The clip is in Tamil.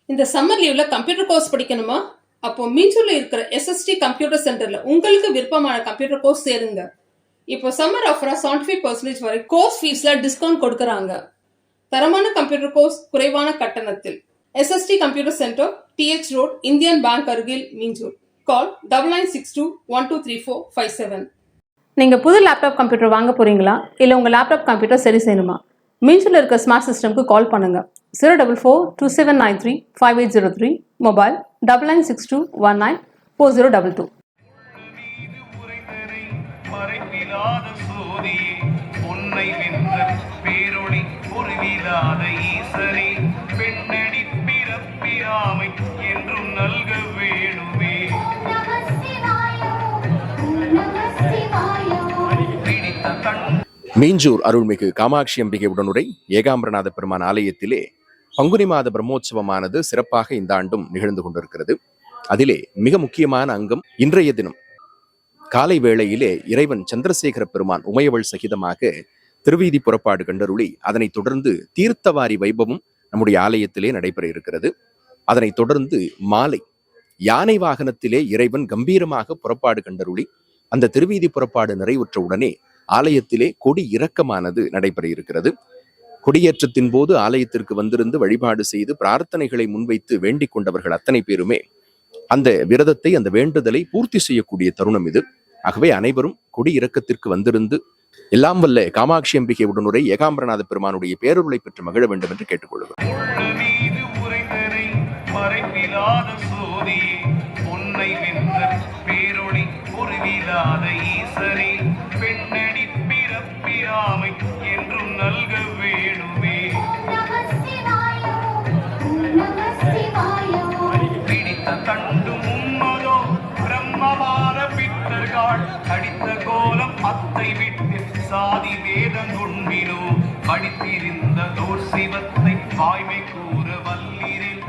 இந்த சம்மர் லீவ்ல கம்ப்யூட்டர் கோர்ஸ் படிக்கணுமா? அப்போ மீஞ்சூர்ல இருக்கிற SST கம்ப்யூட்டர் சென்டர்ல உங்களுக்கு விருப்பமான கம்ப்யூட்டர் கோர்ஸ் சேருங்க. இப்போ சம்மர் ஆஃபரா 75% வரை கோர்ஸ் ஃபீஸ்ல டிஸ்கவுண்ட் கொடுக்கறாங்க. தரமான கம்ப்யூட்டர் கோர்ஸ் குறைவான கட்டணத்தில். SST computer centre, TH road, Indian bank அருகில், மீஞ்சூர். கால் 9962123457. நீங்க புது லேப்டாப் கம்ப்யூட்டர் வாங்க போறீங்களா? இல்ல உங்க லேப்டாப் கம்ப்யூட்டர் சரி செய்யணுமா? மீஞ்சூர்ல இருக்க ஸ்மார்ட் சிஸ்டம்க்கு கால் பண்ணுங்க. 04427935803. மொபைல் 9962194022. மீஞ்சூர் அருள்மிகு காமாட்சி அம்பிகை உடனுரை ஏகாம்பரநாத பெருமான் ஆலயத்திலே பங்குனி மாத பிரம்மோற்சவமானது சிறப்பாக இந்த ஆண்டும் நிகழ்ந்து கொண்டிருக்கிறது. அதிலே மிக முக்கியமான அங்கம் இன்றைய தினம் காலை வேளையிலே இறைவன் சந்திரசேகர பெருமான் உமையவள் சகிதமாக திருவீதி புறப்பாடு கண்டருளி, அதனைத் தொடர்ந்து தீர்த்தவாரி வைபவம் நம்முடைய ஆலயத்திலே நடைபெற இருக்கிறது. அதனைத் தொடர்ந்து மாலை யானை வாகனத்திலே இறைவன் கம்பீரமாக புறப்பாடு கண்டருளி, அந்த திருவீதி புறப்பாடு நிறைவுற்ற உடனே ஆலயத்திலே கொடி இறக்கமானது நடைபெற இருக்கிறது. கொடியேற்றத்தின் போது ஆலயத்திற்கு வந்திருந்து வழிபாடு செய்து பிரார்த்தனைகளை முன்வைத்து வேண்டிக் கொண்டவர்கள் அத்தனை பேருமே அந்த விரதத்தை, அந்த வேண்டுதலை பூர்த்தி செய்யக்கூடிய தருணம் இது. ஆகவே அனைவரும் கொடி இறக்கத்திற்கு வந்திருந்து எல்லாம் வல்ல காமாட்சி அம்பிகை உடனுரை ஏகாம்பரநாத பெருமானுடைய பேரருளை பெற்று மகிழ வேண்டும் என்று கேட்டுக்கொள்கிறோம். அடித்த கோலம் அத்தை விட்டு சாதி வேதங்கொண்மினோ படித்திருந்த தோர் சிவத்தை வாய்மை கூற வல்லிரில்